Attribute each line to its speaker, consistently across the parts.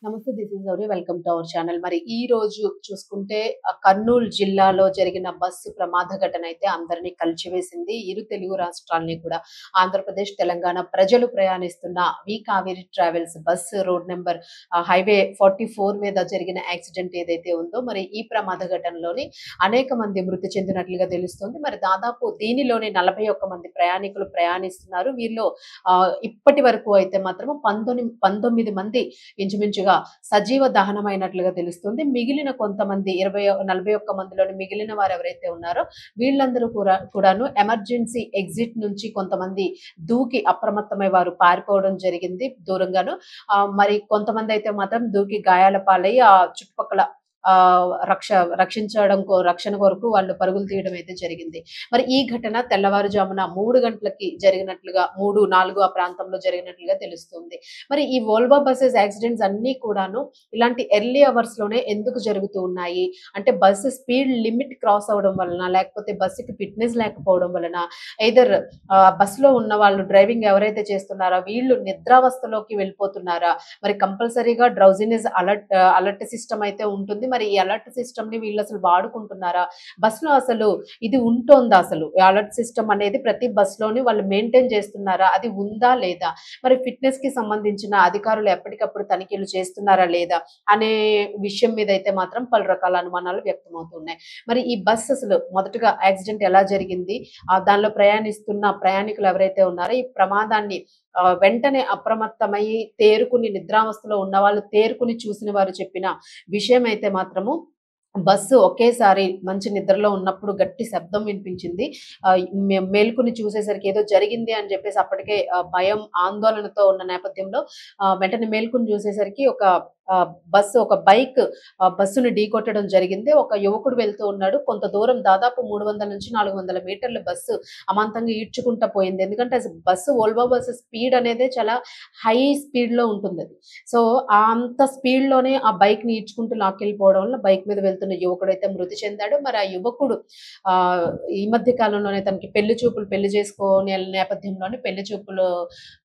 Speaker 1: నమస్తే. This is Gauri. Welcome to our channel. మరి ఈ రోజు చూసుకుంటే కర్నూలు జిల్లాలో జరిగిన బస్సు ప్రమాద ఘటన అయితే అందరినీ కలిచివేసింది. ఇరు తెలుగు రాష్ట్రాల్ని కూడా ఆంధ్రప్రదేశ్, తెలంగాణ ప్రజలు ప్రయాణిస్తున్న V Kaveri travels bus road number highway 44 మీద జరిగిన యాక్సిడెంట్ ఏదైతే ఉందో మరి ఈ ప్రమాద ఘటనలోని అనేక మంది మృతి చెందినట్లుగా తెలుస్తుంది. మరి దాదాపు దీనిలోనే 41 మంది ప్రయాణికులు ప్రయాణిస్తున్నారు. వీరిలో ఇప్పటి వరకు అయితే మాత్రం 19 మంది ఇంచుమించుగా సజీవ దహనమైనట్లుగా తెలుస్తుంది. మిగిలిన కొంతమంది 41 మందిలోని మిగిలిన వారు ఎవరైతే ఉన్నారో వీళ్ళందరూ కూడాను ఎమర్జెన్సీ ఎగ్జిట్ నుంచి కొంతమంది దూకి అప్రమత్తమై వారు పారిపోవడం జరిగింది దూరంగాను. మరి కొంతమంది అయితే మాత్రం దూకి గాయాల పాలై ఆ చుట్టుపక్కల రక్షణ కొరకు వాళ్ళు పరుగులు తీయడం అయితే జరిగింది. మరి ఈ ఘటన తెల్లవారుజామున 3 గంటలకి జరిగినట్లుగా 3, 4 ఆ ప్రాంతంలో జరిగినట్లుగా తెలుస్తుంది. మరి ఈ వోల్వో బసెస్ యాక్సిడెంట్స్ అన్నీ కూడాను ఇలాంటి ఎర్లీ అవర్స్ లోనే ఎందుకు జరుగుతూ ఉన్నాయి? అంటే బస్సు స్పీడ్ లిమిట్ క్రాస్ అవ్వడం వలన, లేకపోతే బస్సుకి ఫిట్‌నెస్ లేకపోవడం వలన, ఎయిదర్ బస్సులో ఉన్న వాళ్ళు డ్రైవింగ్ ఎవరైతే చేస్తున్నారో వీళ్ళు నిద్రావస్థలోకి వెళ్ళిపోతున్నారా? మరి కంపల్సరీగా డ్రౌజినెస్ అలర్ట్ సిస్టమ్ అయితే ఉంటుంది. మరి ఈ అలర్ట్ సిస్టమ్ ని వీళ్ళు అసలు వాడుకుంటున్నారా? బస్సులో అసలు ఇది ఉంటోందా? అసలు ఈ అలర్ట్ సిస్టమ్ అనేది ప్రతి బస్సులోని వాళ్ళు మెయింటైన్ చేస్తున్నారా? అది ఉందా లేదా? మరి ఫిట్‌నెస్ కి సంబంధించిన అధికారులు ఎప్పటికప్పుడు తనిఖీలు చేస్తున్నారా లేదా? అనే విషయం మీద అయితే మాత్రం పలు రకాల అనుమానాలు వ్యక్తమవుతున్నాయి. మరి ఈ బస్ అసలు మొదటగా యాక్సిడెంట్ ఎలా జరిగింది? దానిలో ప్రయాణిస్తున్న ప్రయాణికులు ఎవరైతే ఉన్నారో ఈ ప్రమాదాన్ని వెంటనే అప్రమత్తమై తేరుకుని నిద్రావస్థలో ఉన్నవాళ్ళు తేరుకుని చూసిన వారు చెప్పిన విషయం అయితే మాత్రము బస్సు ఒకేసారి మంచి నిద్రలో ఉన్నప్పుడు గట్టి శబ్దం వినిపించింది. మేల్కొని చూసేసరికి ఏదో జరిగింది అని చెప్పేసి అప్పటికే భయం, ఆందోళనతో ఉన్న నేపథ్యంలో వెంటనే మేల్కొని చూసేసరికి ఒక బైక్ బస్సుని ఢీకొట్టడం జరిగింది. ఒక యువకుడు వెళ్తూ ఉన్నాడు. కొంత దూరం దాదాపు 300 నుంచి 400 మీటర్ల బస్సు అమాంతంగా ఈడ్చుకుంటా పోయింది. ఎందుకంటే అసలు వోల్వో బస్సు స్పీడ్ అనేదే చాలా హై స్పీడ్‌లో ఉంటుందది. సో, అంత స్పీడ్‌లోనే ఆ బైక్‌ని ఈడ్చుకుంటూ లాక్కెళ్ళిపోవడం వల్ల బైక్ మీద వెళ్తున్న యువకుడైతే మృతి చెందాడు. మరి ఆ యువకుడు ఈ మధ్య కాలంలోనే తనకి పెళ్లి చేసుకోని నేపథ్యంలోనే పెళ్లి చూపులు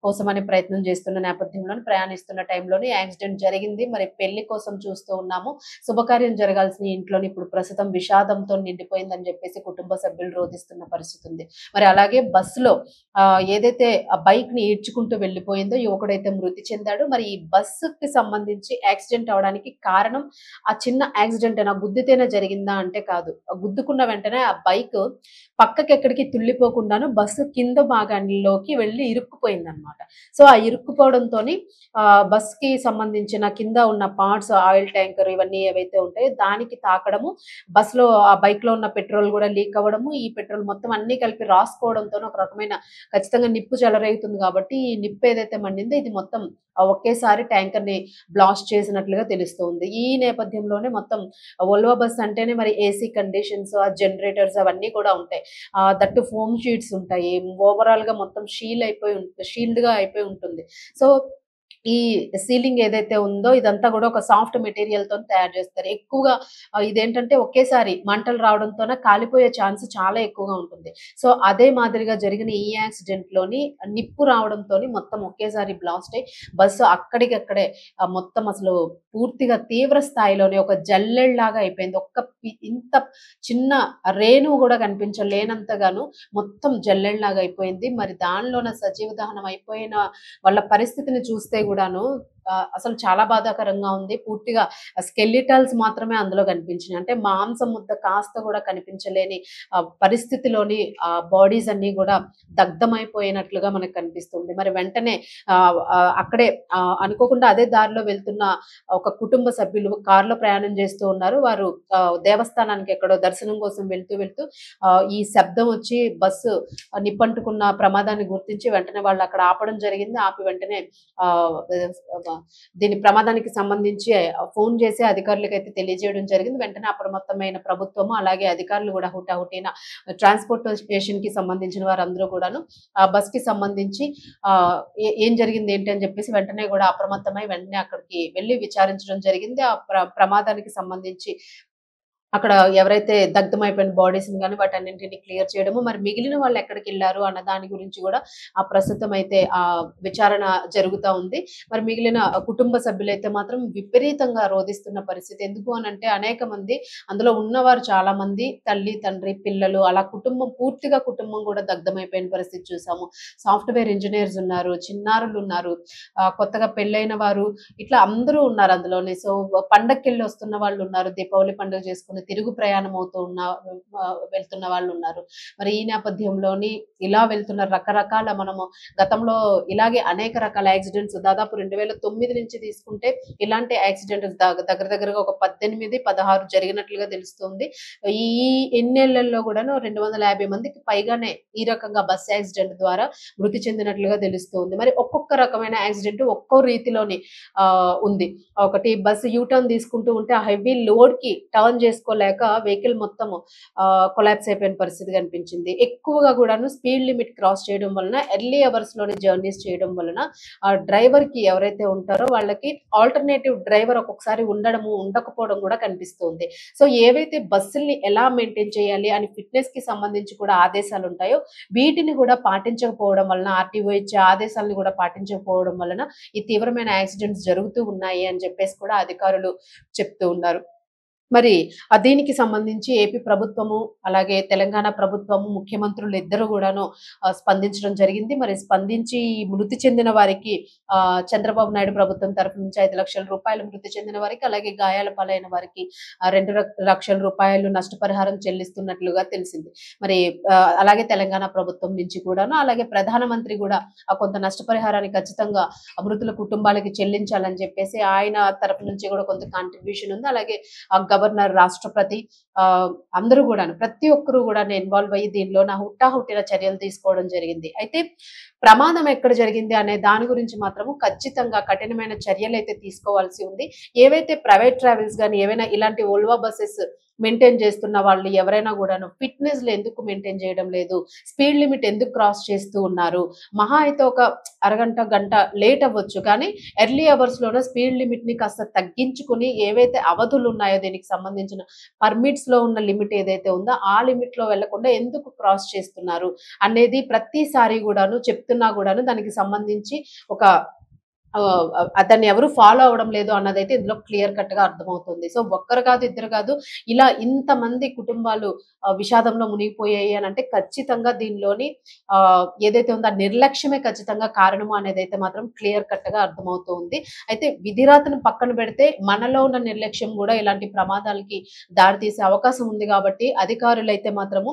Speaker 1: కోసమని ప్రయత్నం చేస్తున్న నేపథ్యంలోనే ప్రయాణిస్తున్న టైంలోనే యాక్సిడెంట్ జరిగింది. మరి పెళ్లి కోసం చూస్తూ ఉన్నాము. శుభకార్యం జరగాల్సిన ఇంట్లోని ఇప్పుడు ప్రస్తుతం విషాదంతో నిండిపోయిందని చెప్పేసి కుటుంబ సభ్యులు రోదిస్తున్న పరిస్థితి ఉంది. మరి అలాగే బస్సులో ఏదైతే ఆ బైక్‌ని ఈడ్చుకుంటూ వెళ్ళిపోయిందో యువకుడైతే మృతి చెందాడు. మరి ఈ బస్సుకి సంబంధించి యాక్సిడెంట్ అవ్వడానికి కారణం ఆ చిన్న యాక్సిడెంటేనా? గుద్దితేనే జరిగిందా అంటే కాదు. గుద్దుకున్న వెంటనే ఆ బైక్ పక్కకెక్కడికి తుళ్ళిపోకుండాను బస్సు కింద భాగంలోకి వెళ్లి ఇరుక్కుపోయిందనమాట. సో, ఆ ఇరుక్కుపోవడంతోని బస్‌కి సంబంధించిన కింద ఉన్న పార్ట్స్, ఆయిల్ ట్యాంకర్ ఇవన్నీ ఏవైతే ఉంటాయో దానికి తాకడము, బస్‌లో ఆ బైక్‌లో ఉన్న పెట్రోల్ గూడా లీక్ అవ్వడము, ఈ పెట్రోల్ మొత్తం అన్నీ కలిపి రాసుకోవడంతోని ఒక రకమైన ఖచ్చితంగా నిప్పు చెలరేగుతుంది గాబట్టి, ఈ నిప్పు ఏదైతే మండిందో ఇది మొత్తం ఒకేసారి ట్యాంకర్‌ని బ్లాస్ట్ చేసినట్లుగా తెలుస్తుంది. ఈ నేపథ్యంలోనే మొత్తం వోల్వో బస్ అంటేనే మరి ఏసీ కండిషన్స్, ఆ జనరేటర్స్ అవన్నీ కూడా ఉంటాయి. దట్టు ఫోమ్ షీట్స్ ఉంటాయి. ఓవరాల్‌గా మొత్తం షీల్డ్‌గా అయిపోయి ఉంటుంది. సో, ఈ సీలింగ్ ఏదైతే ఉందో ఇదంతా గూడా ఒక సాఫ్ట్ మెటీరియల్‌తోని తయారు జేస్తారు. ఎక్కువగా ఇదేంటంటే ఒకేసారి మంటలు రావడంతోన కాలిపోయే ఛాన్స్ చాలా ఎక్కువగా ఉంటుంది. సో, అదే మాదిరిగా జరిగిన ఈ యాక్సిడెంట్‌లోని నిప్పు రావడంతోని మొత్తం ఒకేసారి బ్లాస్ట్ అయ్యి బస్సు అక్కడికక్కడే మొత్తం అసలు పూర్తిగా తీవ్ర స్థాయిలోనే ఒక జల్లెడలాగా అయిపోయింది. ఇంత చిన్న రేణువు గూడా కనిపించలేనంతగాను మొత్తం జల్లెడలాగా అయిపోయింది. మరి దానిలోన సజీవ దహనం అయిపోయిన వాళ్ళ పరిస్థితిని చూస్తే గూడాను అసలు చాలా బాధాకరంగా ఉంది. పూర్తిగా స్కెలిటల్స్ మాత్రమే అందులో కనిపించినాయి. అంటే మాంసం ముద్ద కాస్త గూడా కనిపించలేని పరిస్థితిలోని బాడీస్ అన్నీ గూడా దగ్ధమైపోయినట్లుగా మనకు కనిపిస్తుంది. మరి వెంటనే అక్కడే అనుకోకుండా అదే దారిలో వెళ్తున్న ఒక కుటుంబ సభ్యులు కారులో ప్రయాణం చేస్తూ ఉన్నారు. వారు దేవస్థానానికి ఎక్కడో దర్శనం కోసం వెళ్తూ ఈ శబ్దం వచ్చి బస్సు నిప్పంటుకున్న ప్రమాదాన్ని గుర్తించి వెంటనే వాళ్ళు అక్కడ ఆపడం జరిగింది. ఆపి వెంటనే దీని ప్రమాదానికి సంబంధించి ఫోన్ చేసి అధికారులకైతే తెలియజేయడం జరిగింది. వెంటనే అప్రమత్తమైన ప్రభుత్వము అలాగే అధికారులు కూడా హుటాహుటిన ట్రాన్స్‌పోర్టేషన్‌కి సంబంధించిన వారందరూ కూడాను ఆ బస్‌కి సంబంధించి ఏం జరిగింది ఏంటి అని చెప్పేసి వెంటనే కూడా అప్రమత్తమై వెంటనే అక్కడికి వెళ్లి విచారించడం జరిగింది. ఆ ప్రమాదానికి సంబంధించి అక్కడ ఎవరైతే దగ్ధమైపోయిన బాడీస్‌ని గాని వాటన్నింటిని క్లియర్ చేయడము, మరి మిగిలిన వాళ్ళు ఎక్కడికెళ్లారు అన్న దాని గురించి గూడా ప్రస్తుతం అయితే విచారణ జరుగుతా ఉంది. మరి మిగిలిన కుటుంబ సభ్యులైతే మాత్రం విపరీతంగా రోదిస్తున్న పరిస్థితి. ఎందుకు అనంటే అనేక మంది అందులో ఉన్నవారు చాలా మంది తల్లి, తండ్రి, పిల్లలు అలా పూర్తిగా కుటుంబం గూడా దగ్ధమైపోయిన పరిస్థితి చూసాము. సాఫ్ట్‌వేర్ ఇంజినీర్స్ ఉన్నారు, చిన్నారులున్నారు, కొత్తగా పెళ్ళైన వారు ఇట్లా అందరూ ఉన్నారు అందులోనే. సో, పండక్కెళ్ళి వస్తున్న వాళ్ళున్నారు. దీపావళి పండుగ చేసుకొని తిరుగు ప్రయాణం అవుతూ వెళ్తున్న వాళ్ళున్నారు. మరి ఈ నేపథ్యంలోని ఇలా వెళ్తున్న రకరకాల మనము గతంలో ఇలాగే అనేక రకాల యాక్సిడెంట్స్ దాదాపు 2009 నుంచి తీసుకుంటే ఇలాంటి యాక్సిడెంట్స్ దగ్గర దగ్గరగా ఒక 18, 16 జరిగినట్లుగా తెలుస్తుంది. ఈ ఎన్నేళ్లలో కూడాను 250 మందికి పైగానే ఈ రకంగా బస్ యాక్సిడెంట్ ద్వారా మృతి చెందినట్లుగా తెలుస్తుంది. మరి ఒక్కొక్క రకమైన యాక్సిడెంట్ ఒక్కో రీతిలోని ఉంది. ఒకటి బస్సు యూటర్న్ తీసుకుంటూ ఉంటే ఆ హెవీ లోడ్‌కి టర్న్ చేసుకోలేక వెహికల్ మొత్తము కొలాప్స్ అయిపోయిన పరిస్థితి కనిపించింది. ఎక్కువగా కూడాను స్పీడ్ లిమిట్ క్రాస్ చేయడం వలన ఎర్లీ అవర్స్‌లోనే జర్నీస్ చేయడం వలన డ్రైవర్‌కి ఎవరైతే ఉంటారో వాళ్ళకి ఆల్టర్‌నేటివ్ డ్రైవర్ ఒక్కొక్కసారి ఉండడము, ఉండకపోవడం కూడా కనిపిస్తుంది. సో, ఏవైతే బస్సుల్ని ఎలా మెయింటైన్ చేయాలి అని ఫిట్‌నెస్‌కి సంబంధించి కూడా ఆదేశాలుంటాయో వీటిని కూడా పాటించకపోవడం వలన ఆర్‌టీఓ ఇచ్చే ఆదేశాలను కూడా పాటించకపోవడం వలన ఈ తీవ్రమైన యాక్సిడెంట్స్ జరుగుతూ ఉన్నాయి అని చెప్పేసి కూడా అధికారులు చెప్తూ ఉన్నారు. మరి దీనికి సంబంధించి ఏపీ ప్రభుత్వము, అలాగే తెలంగాణ ప్రభుత్వము, ముఖ్యమంత్రులు ఇద్దరు గూడాను స్పందించడం జరిగింది. మరి స్పందించి ఈ మృతి చెందిన వారికి చంద్రబాబు నాయుడు ప్రభుత్వం తరపు నుంచి రూ. 5,00,000 మృతి చెందిన వారికి, అలాగే గాయాల పాలైన వారికి రూ. 2,00,000 నష్టపరిహారం చెల్లిస్తున్నట్లుగా తెలిసింది. మరి అలాగే తెలంగాణ ప్రభుత్వం నుంచి కూడాను, అలాగే ప్రధానమంత్రి గూడా కొంత నష్టపరిహారాన్ని ఖచ్చితంగా మృతుల కుటుంబాలకి చెల్లించాలని చెప్పేసి ఆయన తరపు నుంచి గూడా కొంత కాంట్రిబ్యూషన్ ఉంది. అలాగే గవర్నర్, రాష్ట్రపతి అందరూ గూడాను ప్రతి ఒక్కరు గూడాను ఇన్వాల్వ్ అయ్యి దీనిలోన హుటాహుటిన చర్యలు తీసుకోవడం జరిగింది. అయితే ప్రమాదం ఎక్కడ జరిగింది అనే దాని గురించి మాత్రము ఖచ్చితంగా కఠినమైన చర్యలైతే తీసుకోవాల్సి ఉంది. ఏవైతే ప్రైవేట్ ట్రావెల్స్ గాని ఏవైనా ఇలాంటి వోల్వో బసెస్ మెయింటైన్ చేస్తున్న వాళ్ళు ఎవరైనా గూడాను ఫిట్‌నెస్‌లు ఎందుకు మెయింటైన్ చేయడం లేదు? స్పీడ్ లిమిట్ ఎందుకు క్రాస్ చేస్తూ ఉన్నారు? మహా అయితే ఒక అరగంట, గంట లేట్ అవ్వచ్చు. కానీ ఎర్లీ అవర్స్‌లోనే స్పీడ్ లిమిట్‌ని కాస్త తగ్గించుకొని ఏవైతే అవధులున్నాయో దీనికి సంబంధించిన పర్మిట్స్‌లో ఉన్న లిమిట్ ఏదైతే ఉందో ఆ లిమిట్‌లో వెళ్ళకుండా ఎందుకు క్రాస్ చేస్తున్నారు అనేది ప్రతిసారి గూడాను చెప్తున్నా గూడాను దానికి సంబంధించి ఒక దాన్ని ఎవరు ఫాలో అవ్వడం లేదు అన్నదైతే ఇందులో క్లియర్ కట్‌గా అర్థమవుతుంది. సో, ఒక్కరు కాదు, ఇద్దరు కాదు, ఇలా ఇంతమంది కుటుంబాలు విషాదంలో మునిగిపోయాయి అనంటే ఖచ్చితంగా దీనిలోని ఏదైతే ఉందో ఆ నిర్లక్ష్యమే ఖచ్చితంగా కారణము అనేదైతే మాత్రం క్లియర్ కట్‌గా అర్థమవుతూ ఉంది. అయితే విధిరాతను పక్కన పెడితే మనలో ఉన్న నిర్లక్ష్యం గూడా ఇలాంటి ప్రమాదాలకి దారితీసే అవకాశం ఉంది కాబట్టి అధికారులైతే మాత్రము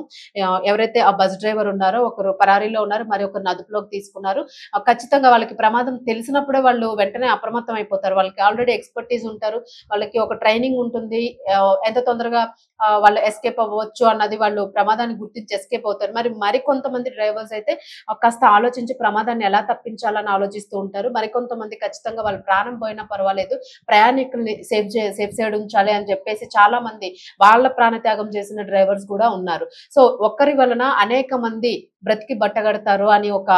Speaker 1: ఎవరైతే ఆ బస్ డ్రైవర్ ఉన్నారో ఒకరు పరారీలో ఉన్నారు, మరి ఒకరిని అదుపులోకి తీసుకున్నారు. ఖచ్చితంగా వాళ్ళకి ప్రమాదం తెలిసినప్పుడే వాళ్ళు వెంటనే అప్రమత్తం అయిపోతారు. వాళ్ళకి ఆల్రెడీ ఎక్స్‌పర్‌టీస్ ఉంటారు. వాళ్ళకి ఒక ట్రైనింగ్ ఉంటుంది. ఎంత తొందరగా వాళ్ళు ఎస్కేప్ అవ్వచ్చు అన్నది వాళ్ళు ప్రమాదాన్ని గుర్తించి ఎస్కేప్ అవుతారు. మరికొంతమంది డ్రైవర్స్ అయితే కాస్త ఆలోచించి ప్రమాదాన్ని ఎలా తప్పించాలని ఆలోచిస్తూ ఉంటారు. మరికొంతమంది ఖచ్చితంగా వాళ్ళ ప్రాణం పోయినా పర్వాలేదు, ప్రయాణికుల్ని సేఫ్ సైడ్ ఉంచాలి అని చెప్పేసి చాలా మంది వాళ్ళ ప్రాణత్యాగం చేసిన డ్రైవర్స్ కూడా ఉన్నారు. సో, ఒక్కరి వలన అనేక మంది బ్రతికి బట్టగడతారు అని ఒక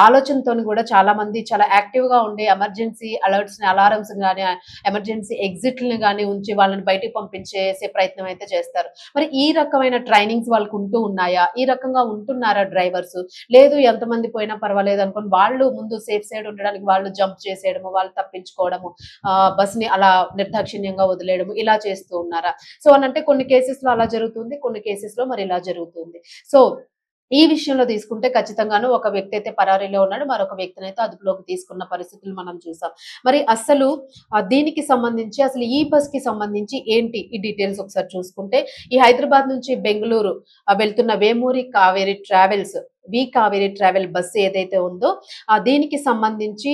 Speaker 1: ఆలోచనతోని కూడా చాలా మంది చాలా యాక్టివ్‌గా ఉండి ఎమర్జెన్సీ అలర్ట్స్‌ని, అలారమ్స్‌ని గాని, ఎమర్జెన్సీ ఎగ్జిట్‌లని గాని ఉంచి వాళ్ళని బయటికి పంపించేసే ప్రయత్నం అయితే చేస్తారు. మరి ఈ రకమైన ట్రైనింగ్స్ వాళ్ళకి ఉంటూ ఉన్నాయా? ఈ రకంగా ఉంటున్నారా డ్రైవర్స్? లేదు, ఎంతమంది పోయినా పర్వాలేదు అనుకోని వాళ్ళు ముందు సేఫ్ సైడ్ ఉండడానికి వాళ్ళు జంప్ చేసేయడము, వాళ్ళు తప్పించుకోవడము, బస్‌ని అలా నిర్దాక్షిణ్యంగా వదిలేయడము ఇలా చేస్తూ ఉన్నారా? సో, అనంటే కొన్ని కేసెస్‌లో అలా జరుగుతుంది. కొన్ని కేసెస్‌లో మరి ఇలా జరుగుతుంది. సో, ఈ విషయంలో తీసుకుంటే ఖచ్చితంగాను ఒక వ్యక్తి అయితే పరారీలో ఉన్నాడు. మరొక వ్యక్తినైతే అదుపులోకి తీసుకున్న పరిస్థితులు మనం చూసాం. మరి అసలు దీనికి సంబంధించి అసలు ఈ బస్‌కి సంబంధించి ఏంటి ఈ డీటెయిల్స్ ఒకసారి చూసుకుంటే, ఈ హైదరాబాద్ నుంచి బెంగుళూరు వెళ్తున్న Vemuri Kaveri travels Kaveri travel bus ఏదైతే ఉందో దీనికి సంబంధించి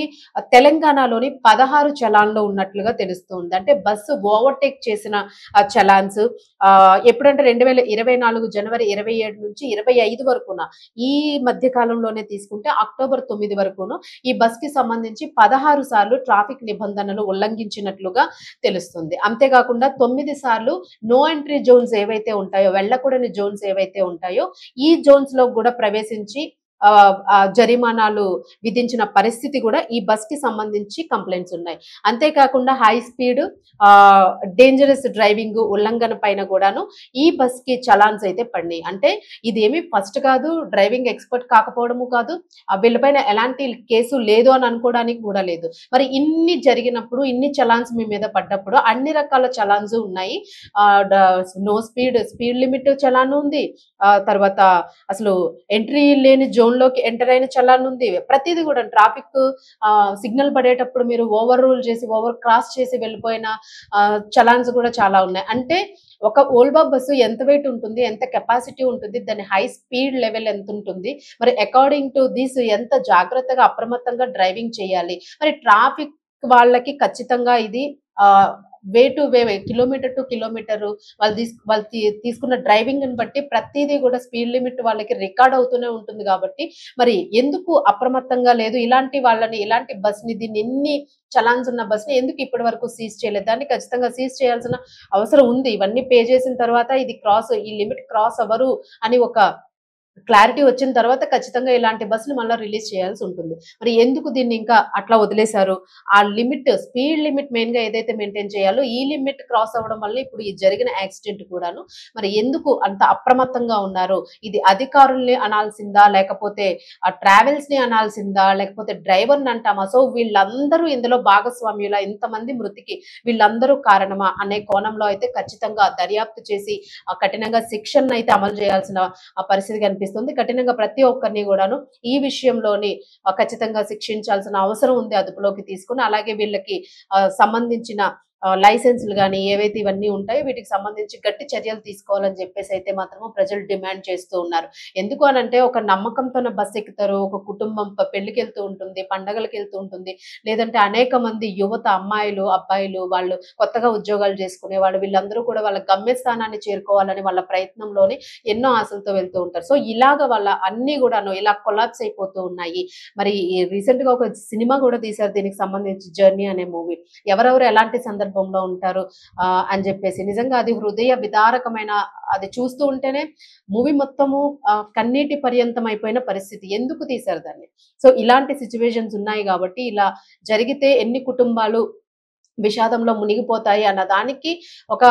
Speaker 1: తెలంగాణలోని 16 చలాన్‌లో ఉన్నట్లుగా తెలుస్తుంది. అంటే బస్సు ఓవర్‌టేక్ చేసిన చలాన్స్ ఎప్పుడంటే 2024 జనవరి 27 నుంచి 25 వరకున ఈ మధ్య కాలంలోనే తీసుకుంటే అక్టోబర్ 9 వరకును ఈ బస్‌కి సంబంధించి 16 సార్లు ట్రాఫిక్ నిబంధనలు ఉల్లంఘించినట్లుగా తెలుస్తుంది. అంతేకాకుండా 9 సార్లు నో ఎంట్రీ జోన్స్ ఏవైతే ఉంటాయో, వెళ్ళకూడని జోన్స్ ఏవైతే ఉంటాయో ఈ జోన్స్‌లో కూడా ప్రవేశించి జరిమానాలు విధించిన పరిస్థితి కూడా ఈ బస్ కి సంబంధించి కంప్లైంట్స్ ఉన్నాయి. అంతేకాకుండా హై స్పీడ్ డేంజరస్ డ్రైవింగ్ ఉల్లంఘన పైన కూడాను ఈ బస్ కి చలాన్స్ అయితే పడినాయి. అంటే ఇదేమి ఫస్ట్ కాదు, డ్రైవింగ్ ఎక్స్పర్ట్ కాకపోవడము కాదు, వీళ్ళపైన ఎలాంటి కేసు లేదు అని అనుకోవడానికి కూడా లేదు. మరి ఇన్ని జరిగినప్పుడు, ఇన్ని చలాన్స్ మీ మీద పడ్డప్పుడు అన్ని రకాల చలాన్స్ ఉన్నాయి. నో స్పీడ్ లిమిట్ చలాన్ ఉంది. తర్వాత అసలు ఎంట్రీ లేని జోన్ లోకి ఎంటర్ అయిన చలాన్ ఉంది. ప్రతిదీ కూడా ట్రాఫిక్ సిగ్నల్ పడేటప్పుడు మీరు ఓవర్ రూల్ చేసి, ఓవర్ క్రాస్ చేసి వెళ్ళిపోయిన చలాన్స్ కూడా చాలా ఉన్నాయి. అంటే ఒక ఓల్వా బస్సు ఎంత వెయిట్ ఉంటుంది, ఎంత కెపాసిటీ ఉంటుంది, దాని హై స్పీడ్ లెవెల్ ఎంత ఉంటుంది, మరి అకార్డింగ్ టు దిస్ ఎంత జాగ్రత్తగా అప్రమత్తంగా డ్రైవింగ్ చేయాలి. మరి ట్రాఫిక్ వాళ్ళకి ఖచ్చితంగా ఇది way to way, kilometre to kilometre వాళ్ళు తీసుకున్న డ్రైవింగ్ ని బట్టి ప్రతిదీ కూడా స్పీడ్ లిమిట్ వాళ్ళకి రికార్డ్ అవుతూనే ఉంటుంది. కాబట్టి మరి ఎందుకు అప్రమత్తంగా లేదు, ఇలాంటి వాళ్ళని, ఇలాంటి బస్ ని, దీన్ని ఎన్ని చలాన్స్ ఉన్న బస్ ని ఎందుకు ఇప్పటి వరకు సీజ్ చేయలేదు? దాన్ని ఖచ్చితంగా సీజ్ చేయాల్సిన అవసరం ఉంది. ఇవన్నీ పే చేసిన తర్వాత ఈ లిమిట్ క్రాస్ అవ్వరు అని ఒక క్లారిటీ వచ్చిన తర్వాత ఖచ్చితంగా ఇలాంటి బస్సులు మళ్ళీ రిలీజ్ చేయాల్సి ఉంటుంది. మరి ఎందుకు దీన్ని ఇంకా అట్లా వదిలేశారు? ఆ లిమిట్, స్పీడ్ లిమిట్ మెయిన్ గా ఏదైతే మెయింటైన్ చేయాలో ఈ లిమిట్ క్రాస్ అవ్వడం వల్ల ఇప్పుడు ఈ జరిగిన యాక్సిడెంట్ కూడాను మరి ఎందుకు అంత అప్రమత్తంగా ఉన్నారు? ఇది అధికారుల్ని అనాల్సిందా, లేకపోతే ఆ ట్రావెల్స్ ని అనాల్సిందా, లేకపోతే డ్రైవర్ ని అంటామా? సో వీళ్ళందరూ ఇందులో భాగస్వామ్యుల, ఇంతమంది మృతికి వీళ్ళందరూ కారణమా అనే కోణంలో అయితే ఖచ్చితంగా దర్యాప్తు చేసి కఠినంగా శిక్షణ అయితే అమలు చేయాల్సిన పరిస్థితి కనిపిస్తుంది. కఠినంగా ప్రతి ఒక్కరిని కూడాను ఈ విషయంలోని ఖచ్చితంగా శిక్షించాల్సిన అవసరం ఉంది, అదుపులోకి తీసుకుని. అలాగే వీళ్ళకి సంబంధించిన లైసెన్సులు గాని ఏవైతే ఇవన్నీ ఉంటాయో వీటికి సంబంధించి గట్టి చర్యలు తీసుకోవాలని చెప్పేసి అయితే మాత్రము ప్రజలు డిమాండ్ చేస్తూ ఉన్నారు. ఎందుకు అనంటే ఒక నమ్మకంతోనే బస్ ఎక్కుతారు, ఒక కుటుంబం పెళ్లికి వెళ్తూ ఉంటుంది, పండగలకు వెళ్తూ ఉంటుంది, లేదంటే అనేక మంది యువత, అమ్మాయిలు, అబ్బాయిలు, వాళ్ళు కొత్తగా ఉద్యోగాలు చేసుకునే వాళ్ళు, వీళ్ళందరూ కూడా వాళ్ళ గమ్యస్థానాన్ని చేరుకోవాలని వాళ్ళ ప్రయత్నంలోని ఎన్నో ఆశలతో వెళ్తూ ఉంటారు. సో ఇలాగ వాళ్ళ అన్ని కూడాను ఇలా కొలాప్స్ అయిపోతూ ఉన్నాయి. మరి రీసెంట్ గా ఒక సినిమా కూడా తీశారు దీనికి సంబంధించి, జర్నీ అనే మూవీ. ఎవరెవరు ఎలాంటి సందర్భంలో ఉంటారు అని చెప్పేసి నిజంగా అది హృదయ విదారకమైన, అది చూస్తూ ఉంటేనే మూవీ మొత్తము కన్నీటి పర్యంతం అయిపోయిన పరిస్థితి. ఎందుకు తీశారు దాన్ని? సో ఇలాంటి సిచ్యువేషన్స్ ఉన్నాయి కాబట్టి ఇలా జరిగితే ఎన్ని కుటుంబాలు విషాదంలో మునిగిపోతాయి అన్న దానికి ఒక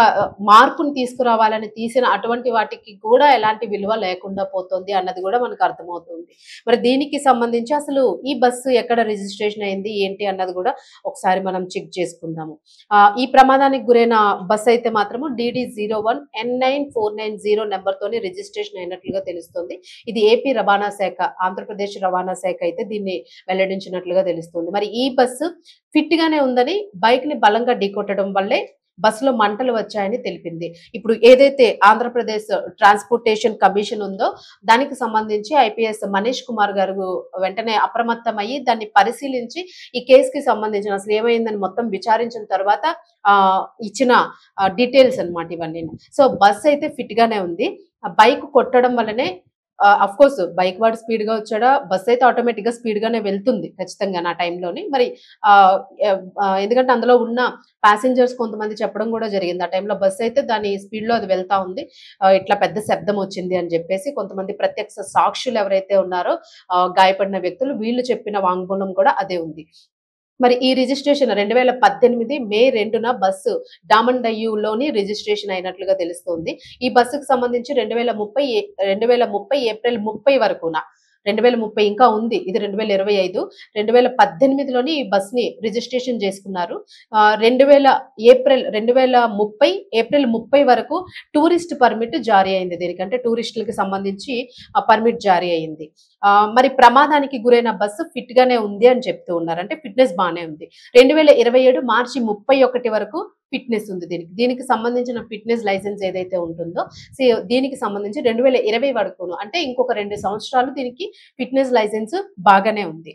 Speaker 1: మార్పుని తీసుకురావాలని తీసిన అటువంటి వాటికి కూడా ఎలాంటి విలువ లేకుండా పోతుంది అన్నది కూడా మనకు అర్థమవుతుంది. మరి దీనికి సంబంధించి అసలు ఈ బస్సు ఎక్కడ రిజిస్ట్రేషన్ అయింది ఏంటి అన్నది కూడా ఒకసారి మనం చెక్ చేసుకుందాము. ఈ ప్రమాదానికి గురైన బస్ అయితే మాత్రము DD01N9490 నెంబర్ తోని రిజిస్ట్రేషన్ అయినట్లుగా తెలుస్తుంది. ఇది ఏపీ రవాణా శాఖ, ఆంధ్రప్రదేశ్ రవాణా శాఖ అయితే దీన్ని వెల్లడించినట్లుగా తెలుస్తుంది. మరి ఈ బస్సు ఫిట్ గానే ఉందని బైక్ ని బలంగా ఢీకొట్టడం వల్లే బస్సులో మంటలు వచ్చాయని తెలిపింది. ఇప్పుడు ఏదైతే ఆంధ్రప్రదేశ్ ట్రాన్స్పోర్టేషన్ కమిషన్ ఉందో దానికి సంబంధించి ఐపీఎస్ మనీష్ కుమార్ గారు వెంటనే అప్రమత్తమయ్యి దాన్ని పరిశీలించి ఈ కేసుకి సంబంధించిన అసలు ఏమైందని మొత్తం విచారించిన తర్వాత ఇచ్చిన డీటెయిల్స్ అన్నమాట ఇవన్నీ. సో బస్ అయితే ఫిట్ గానే ఉంది. బైక్ కొట్టడం వల్లనే అఫ్ కోర్స్ బైక్ వాడు స్పీడ్ గా వచ్చాడా, బస్ అయితే ఆటోమేటిక్ గా స్పీడ్ గానే వెళ్తుంది ఖచ్చితంగా నా టైంలోని. మరి ఎందుకంటే అందులో ఉన్న ప్యాసింజర్స్ కొంతమంది చెప్పడం కూడా జరిగింది, ఆ టైంలో బస్ అయితే దాని స్పీడ్ లో అది వెళ్తా ఉంది, ఇట్లా పెద్ద శబ్దం వచ్చింది అని చెప్పేసి కొంతమంది ప్రత్యక్ష సాక్షులు ఎవరైతే ఉన్నారో గాయపడిన వ్యక్తులు, వీళ్ళు చెప్పిన వాంగ్మూలం కూడా అదే ఉంది. మరి ఈ రిజిస్ట్రేషన్ 2018 మే 2న బస్సు డామండయ్యూలోని రిజిస్ట్రేషన్ అయినట్లుగా తెలుస్తుంది. ఈ బస్సుకు సంబంధించి 2030 ఏప్రిల్ 30 వరకున 2030 ఇంకా ఉంది, ఇది 2025. 2018లోని ఈ బస్ ని రిజిస్ట్రేషన్ చేసుకున్నారు. 2030 ఏప్రిల్ 30 వరకు టూరిస్ట్ పర్మిట్ జారీ అయింది. దీనికంటే టూరిస్టులకి సంబంధించి పర్మిట్ జారీ అయింది. మరి ప్రమాదానికి గురైన బస్సు ఫిట్ గానే ఉంది అని చెప్తూ ఉన్నారు, అంటే ఫిట్నెస్ బాగానే ఉంది. 2027 మార్చి 31 వరకు ఫిట్నెస్ ఉంది దీనికి సంబంధించిన ఫిట్నెస్ లైసెన్స్ ఏదైతే ఉంటుందో దీనికి సంబంధించి 2020 వరకును, అంటే ఇంకొక 2 సంవత్సరాలు దీనికి ఫిట్నెస్ లైసెన్స్ బాగానే ఉంది.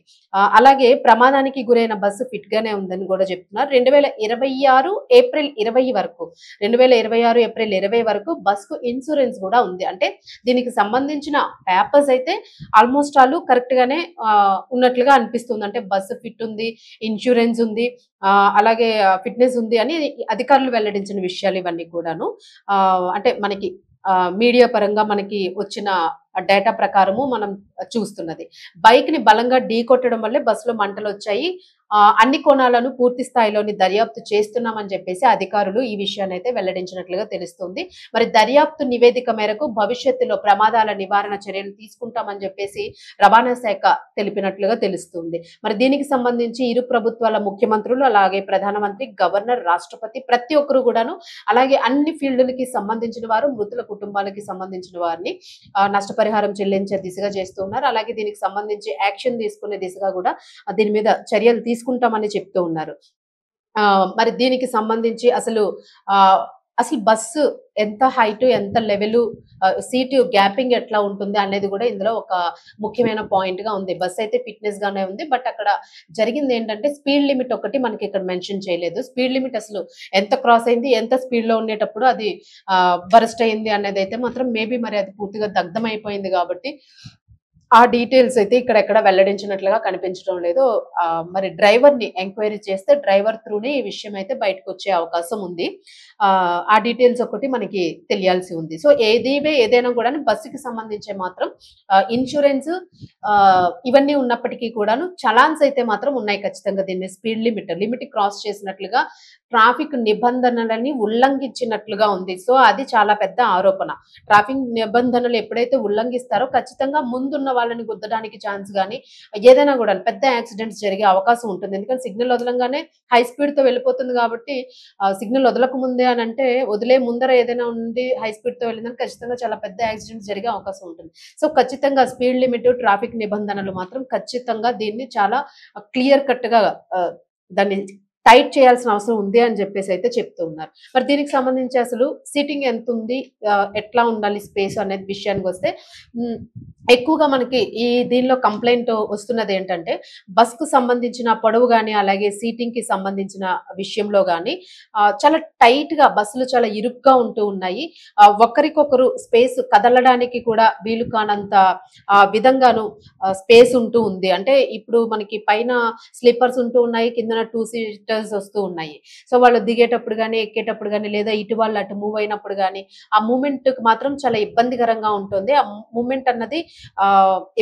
Speaker 1: అలాగే ప్రమాదానికి గురైన బస్సు ఫిట్ గానే ఉందని కూడా చెప్తున్నారు. 2026 ఏప్రిల్ 20 వరకు 2026 ఏప్రిల్ 20 వరకు బస్కు ఇన్సూరెన్స్ కూడా ఉంది. అంటే దీనికి సంబంధించిన పేపర్స్ అయితే ఆల్మోస్ట్ ఆల్ కరెక్ట్ గానే ఉన్నట్లుగా అనిపిస్తుంది. అంటే బస్సు ఫిట్ ఉంది, ఇన్సూరెన్స్ ఉంది, అలాగే ఫిట్నెస్ ఉంది అని అధికారులు వెల్లడించిన విషయాలు ఇవన్నీ కూడాను. అంటే మనకి మీడియా పరంగా మనకి వచ్చిన డేటా ప్రకారము మనం చూస్తున్నది. బైక్ ని బలంగా ఢీకొట్టడం వల్లే బస్సులో మంటలొచ్చాయి. అన్ని కోణాలను పూర్తి స్థాయిలోని దర్యాప్తు చేస్తున్నామని చెప్పేసి అధికారులు ఈ విషయాన్నైతే వెల్లడించినట్లుగా తెలుస్తుంది. మరి దర్యాప్తు నివేదిక మేరకు భవిష్యత్తులో ప్రమాదాల నివారణ చర్యలు తీసుకుంటామని చెప్పేసి రవాణా శాఖ తెలిపినట్లుగా తెలుస్తుంది. మరి దీనికి సంబంధించి ఇరు ప్రభుత్వాల ముఖ్యమంత్రులు, అలాగే ప్రధానమంత్రి, గవర్నర్, రాష్ట్రపతి ప్రతి ఒక్కరు కూడాను, అలాగే అన్ని ఫీల్డులకి సంబంధించిన వారు, మృతుల కుటుంబాలకి సంబంధించిన వారిని నష్టపరిహారం చెల్లించే దిశగా చేస్తూ ఉన్నారు. అలాగే దీనికి సంబంధించి యాక్షన్ తీసుకునే దిశగా కూడా దీని మీద చర్యలు తీసుకుంటామని చెప్తూ ఉన్నారు. మరి దీనికి సంబంధించి అసలు బస్సు ఎంత హైట్, ఎంత లెవెలు, సీటు గ్యాపింగ్ ఎట్లా ఉంటుంది అనేది కూడా ఇందులో ఒక ముఖ్యమైన పాయింట్ గా ఉంది. బస్ అయితే ఫిట్నెస్ గానే ఉంది. బట్ అక్కడ జరిగింది ఏంటంటే స్పీడ్ లిమిట్ ఒకటి మనకి ఇక్కడ మెన్షన్ చేయలేదు. స్పీడ్ లిమిట్ అసలు ఎంత క్రాస్ అయింది, ఎంత స్పీడ్ లో ఉండేటప్పుడు అది బరస్ట్ అయింది అనేది అయితే మాత్రం మేబీ మరి అది పూర్తిగా దగ్ధం అయిపోయింది కాబట్టి ఆ డీటెయిల్స్ అయితే ఇక్కడెక్కడ వెల్లడించినట్లుగా కనిపించడం లేదు. మరి డ్రైవర్‌ని ఎంక్వైరీ చేస్తే డ్రైవర్ త్రూనే ఈ విషయం అయితే బయటకొచ్చే అవకాశం ఉంది. ఆ డీటెయిల్స్ ఒకటి మనకి తెలియాల్సి ఉంది. సో, ఏదైనా కూడాను బస్సుకి సంబంధించి మాత్రం ఇన్స్యూరెన్స్ ఇవన్నీ ఉన్నప్పటికీ కూడాను చలాన్స్ అయితే మాత్రం ఉన్నాయి ఖచ్చితంగా. దీన్ని స్పీడ్ లిమిట్ క్రాస్ చేసినట్లుగా, ట్రాఫిక్ నిబంధనలని ఉల్లంఘించినట్లుగా ఉంది. సో, అది చాలా పెద్ద ఆరోపణ. ట్రాఫిక్ నిబంధనలు ఎప్పుడైతే ఉల్లంఘిస్తారో ఖచ్చితంగా ముందున్న వాళ్ళని గుద్దడానికి ఛాన్స్ గాని, ఏదైనా కూడా పెద్ద యాక్సిడెంట్స్ జరిగే అవకాశం ఉంటుంది. ఎందుకంటే సిగ్నల్ వదలంగానే హై స్పీడ్‌తో వెళ్ళిపోతుంది కాబట్టి సిగ్నల్ వదలక ముందే అనంటే వదిలే ముందర ఏదైనా ఉండి హై స్పీడ్‌తో వెళ్ళిందంటే ఖచ్చితంగా చాలా పెద్ద యాక్సిడెంట్స్ జరిగే అవకాశం ఉంటుంది. సో, ఖచ్చితంగా స్పీడ్ లిమిట్, ట్రాఫిక్ నిబంధనలు మాత్రం ఖచ్చితంగా దీన్ని చాలా క్లియర్ కట్‌గా దాన్ని టైట్ చేయాల్సిన అవసరం ఉంది అని చెప్పేసి అయితే చెప్తూ ఉన్నారు. మరి దీనికి సంబంధించి అసలు సీటింగ్ ఎంతుంది? ఎట్లా ఉండాలి స్పేస్ అనేది విషయానికొస్తే ఎక్కువగా మనకి దీనిలో కంప్లెయింట్ వస్తున్నదేంటంటే బస్‌కు సంబంధించిన పొడవు గాని, అలాగే సీటింగ్‌కి సంబంధించిన విషయంలో గాని చాలా టైట్‌గా బస్సులు చాలా ఇరుగ్గా ఉంటూ ఉన్నాయి. ఒకరికొకరు స్పేస్ కదలడానికి కూడా వీలు కానంత విధంగాను స్పేస్ ఉంటూ ఉంది. అంటే ఇప్పుడు మనకి పైన స్లీపర్స్ ఉంటూ ఉన్నాయి. కిందన 2 సీటర్స్ వస్తూ ఉన్నాయి. సో, వాళ్ళు దిగేటప్పుడు గాని, ఎక్కేటప్పుడు గాని, లేదా ఇటు వాళ్ళు అటు మూవ్ అయినప్పుడు గాని, ఆ మూవ్‌మెంట్‌కి మాత్రం చాలా ఇబ్బందికరంగా ఉంటుంది. ఆ మూవ్‌మెంట్ అన్నది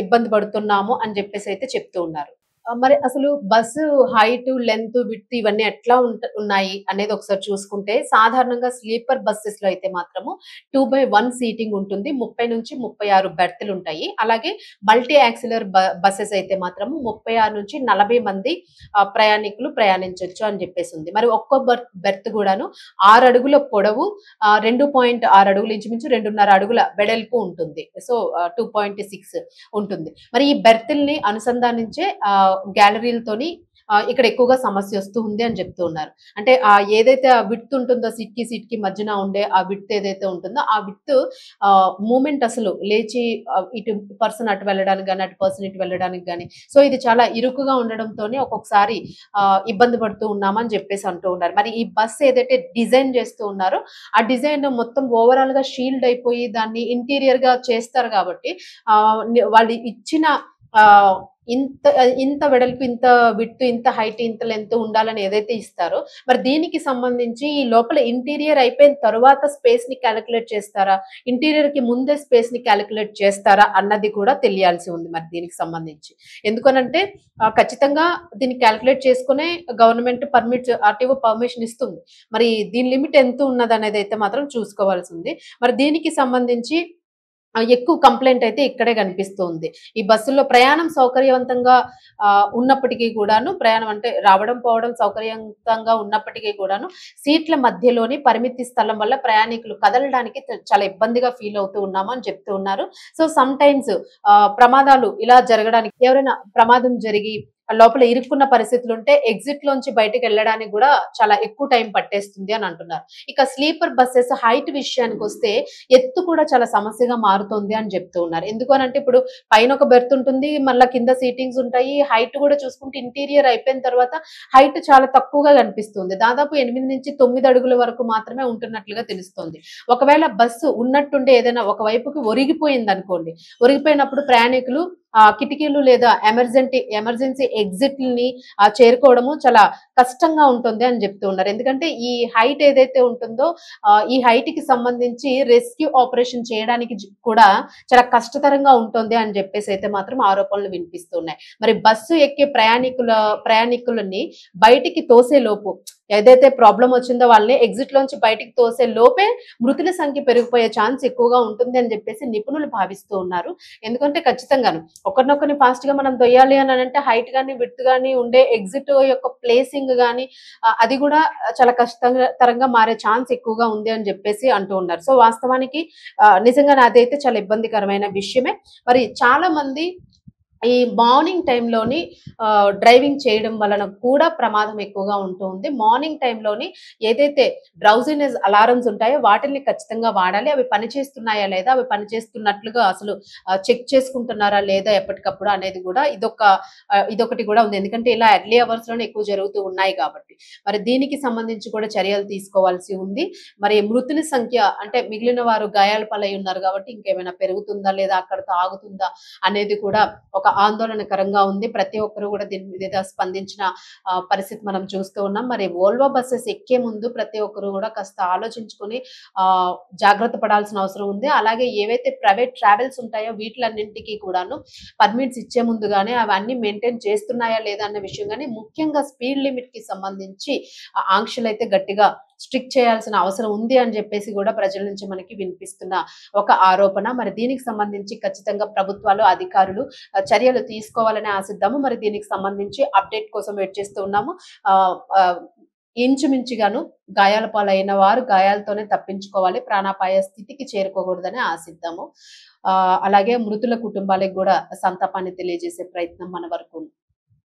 Speaker 1: ఇబ్బంది పడుతున్నాము అని చెప్పేసి అయితే చెప్తూ ఉన్నారు. మరి అసలు బస్సు హైట్, లెంత్, విడ్త్ ఇవన్నీ ఎట్లా ఉన్నాయి అనేది ఒకసారి చూసుకుంటే సాధారణంగా స్లీపర్ బస్సెస్‌లో అయితే మాత్రము 2/1 సీటింగ్ ఉంటుంది. 30-36 బెర్తులుంటాయి. అలాగే మల్టీ యాక్సిలర్ బసెస్ అయితే మాత్రము 36-40 మంది ప్రయాణికులు ప్రయాణించొచ్చు అని చెప్పేసుంది. మరి ఒక్కో బెర్త్ గూడాను 6 అడుగుల పొడవు, 2.6 అడుగులు ఇంచుమించు 2.5 అడుగుల వెడల్పు ఉంటుంది. సో, 2.6 ఉంటుంది. మరి ఈ బెర్తుల్ని అనుసంధానించే గ్యాలరీలతోని ఇక్కడ ఎక్కువగా సమస్య వస్తూ ఉంది అని చెప్తూ ఉన్నారు. అంటే ఏదైతే ఆ విడ్త్ ఉంటుందో సీట్‌కి మధ్యన ఉండే ఆ విడ్త్ ఏదైతే ఉంటుందో ఆ విడ్త్ మూవ్‌మెంట్ అసలు లేచి ఇటు పర్సన్ అటు వెళ్ళడానికి గాని, అటు పర్సన్ ఇటు వెళ్ళడానికి గాని, సో, ఇది చాలా ఇరుకుగా ఉండడంతోనే ఒక్కొక్కసారి ఇబ్బంది పడుతూ ఉన్నామని చెప్పేసి అంటూ ఉన్నారు. మరి ఈ బస్ ఏదైతే డిజైన్ చేస్తూ ఉన్నారో ఆ డిజైన్ మొత్తం ఓవరాల్‌గా షీల్డ్ అయిపోయి దాన్ని ఇంటీరియర్‌గా చేస్తారు కాబట్టి వాళ్ళు ఇచ్చిన ఆహ్, ఇంత వెడల్పు, ఇంత విడ్త్, ఇంత హైట్, ఇంత లెంత్ ఉండాలని ఏదైతే ఇస్తారో, మరి దీనికి సంబంధించి ఈ లోపల ఇంటీరియర్ అయిపోయిన తరువాత స్పేస్‌ని కాలిక్యులేట్ చేస్తారా? ఇంటీరియర్‌కి ముందే స్పేస్‌ని కాలిక్యులేట్ చేస్తారా? అన్నది కూడా తెలియాల్సి ఉంది మరి దీనికి సంబంధించి. ఎందుకనంటే ఖచ్చితంగా దీన్ని కాలిక్యులేట్ చేసుకునే గవర్నమెంట్ ఆర్‌టీఓ పర్మిషన్ ఇస్తుంది. మరి దీని లిమిట్ ఎంత ఉన్నదనేదైతే మాత్రం చూసుకోవాల్సింది. మరి దీనికి సంబంధించి ఎక్కువ కంప్లెయింట్ అయితే ఇక్కడే కనిపిస్తుంది. ఈ బస్సుల్లో ప్రయాణం సౌకర్యవంతంగా ఉన్నప్పటికీ కూడాను, ప్రయాణం అంటే రావడం, పోవడం సౌకర్యవంతంగా ఉన్నప్పటికీ కూడాను, సీట్ల మధ్యలోని పరిమితి స్థలం వల్ల ప్రయాణికులు కదలడానికి చాలా ఇబ్బందిగా ఫీల్ అవుతూ ఉన్నాము అని చెప్తూ ఉన్నారు. సో, సమ్ టైమ్స్ ప్రమాదాలు ఇలా జరగడానికి ఎవరైనా ప్రమాదం జరిగి లోపల ఇరుక్కున్న పరిస్థితులుంటే ఎగ్జిట్‌లోంచి బయటికెళ్ళడానికి గూడా చాలా ఎక్కువ టైం పట్టేస్తుంది అని అంటున్నారు. ఇక స్లీపర్ బసెస్ హైట్ విషయానికొస్తే ఎత్తు కూడా చాలా సమస్యగా మారుతోంది అని చెప్తూ ఉన్నారు. ఎందుకు అనంటే ఇప్పుడు పైన ఒక బెర్త్ ఉంటుంది. మళ్ళా కింద సీటింగ్స్ ఉంటాయి. హైట్ కూడా చూసుకుంటే ఇంటీరియర్ అయిపోయిన తర్వాత హైట్ చాలా తక్కువగా కనిపిస్తుంది. దాదాపు 8-9 అడుగుల వరకు మాత్రమే ఉంటున్నట్లుగా తెలుస్తోంది. ఒకవేళ బస్సు ఉన్నట్టుండి ఏదైనా ఒక వైపుకి ఒరిగిపోయిందనుకోండి. ఒరిగిపోయినప్పుడు ప్రయాణికులు కిటికీలు లేదా ఎమర్జెన్సీ ఎగ్జిట్‌లని చేరుకోవడము చాలా కష్టంగా ఉంటుంది అని చెప్తూ ఉన్నారు. ఎందుకంటే ఈ హైట్ ఏదైతే ఉంటుందో ఈ హైట్‌కి సంబంధించి రెస్క్యూ ఆపరేషన్ చేయడానికి కూడా చాలా కష్టతరంగా ఉంటుంది అని చెప్పేసైతే మాత్రం ఆరోపణలు వినిపిస్తున్నాయి. మరి బస్సు ఎక్కే ప్రయాణికులని బయటికి తోసేలోపు ఏదైతే ప్రాబ్లమ్ వచ్చిందో వాళ్ళని ఎగ్జిట్ లోంచి బయటికి తోసే లోపే మృతుల సంఖ్య పెరిగిపోయే ఛాన్స్ ఎక్కువగా ఉంటుంది అని చెప్పేసి నిపుణులు భావిస్తూ ఉన్నారు. ఎందుకంటే ఖచ్చితంగాను ఒకరినొకరిని ఫాస్ట్ గా మనం దొయ్యాలి అని అంటే హైట్ గాని విడ్త్ గాని ఉండే ఎగ్జిట్ యొక్క ప్లేసింగ్ గాని అది కూడా చాలా కష్టతరంగా మారే ఛాన్స్ ఎక్కువగా ఉంది అని చెప్పేసి అంటూ ఉన్నారు. సో వాస్తవానికి నిజంగానే అదైతే చాలా ఇబ్బందికరమైన విషయమే. మరి చాలా మంది ఈ మార్నింగ్ టైంలోని డ్రైవింగ్ చేయడం వలన కూడా ప్రమాదం ఎక్కువగా ఉంటూ ఉంది. మార్నింగ్ టైంలోని ఏదైతే డ్రౌజినెస్ అలారమ్స్ ఉంటాయో వాటిని ఖచ్చితంగా వాడాలి. అవి పనిచేస్తున్నాయా లేదా, అవి పనిచేస్తున్నట్లుగా అసలు చెక్ చేసుకుంటున్నారా లేదా ఎప్పటికప్పుడు అనేది కూడా ఇదొకటి కూడా ఉంది. ఎందుకంటే ఇలా ఎర్లీ అవర్స్ లోనే ఎక్కువ జరుగుతూ ఉన్నాయి కాబట్టి. మరి దీనికి సంబంధించి కూడా చర్యలు తీసుకోవాల్సి ఉంది. మరి మృతుల సంఖ్య అంటే మిగిలిన వారు గాయాల పాలై ఉన్నారు కాబట్టి ఇంకేమైనా పెరుగుతుందా లేదా అక్కడితో ఆగుతుందా అనేది కూడా ఒక ఆందోళనకరంగా ఉంది. ప్రతి ఒక్కరు కూడా దీని మీద స్పందించిన పరిస్థితి మనం చూస్తూ ఉన్నాం. మరి వోల్వో బసెస్ ఎక్కే ముందు ప్రతి ఒక్కరు కూడా కాస్త ఆలోచించుకొని జాగ్రత్త పడాల్సిన అవసరం ఉంది. అలాగే ఏవైతే ప్రైవేట్ ట్రావెల్స్ ఉంటాయో వీటిలన్నింటికి కూడాను పర్మిట్స్ ఇచ్చే ముందుగానే అవన్నీ మెయింటైన్ చేస్తున్నాయా లేదా అన్న విషయం గాని, ముఖ్యంగా స్పీడ్ లిమిట్ కి సంబంధించి ఆంక్షలైతే గట్టిగా స్ట్రిక్ట్ చేయాల్సిన అవసరం ఉంది అని చెప్పేసి కూడా ప్రజల నుంచి మనకి వినిపిస్తున్న ఒక ఆరోపణ. మరి దీనికి సంబంధించి ఖచ్చితంగా ప్రభుత్వాలు, అధికారులు చర్యలు తీసుకోవాలని ఆశిద్దాము. మరి దీనికి సంబంధించి అప్డేట్ కోసం వెయిట్ చేస్తూ ఉన్నాము. ఇంచుమించుగాను గాయాల పాలైన వారు గాయాలతోనే తప్పించుకోవాలి. ప్రాణాపాయ స్థితికి చేరుకోకూడదని ఆశిద్దాము. అలాగే మృతుల కుటుంబాలకు కూడా సంతాపాన్ని తెలియజేసే ప్రయత్నం మన వరకు ఉంది.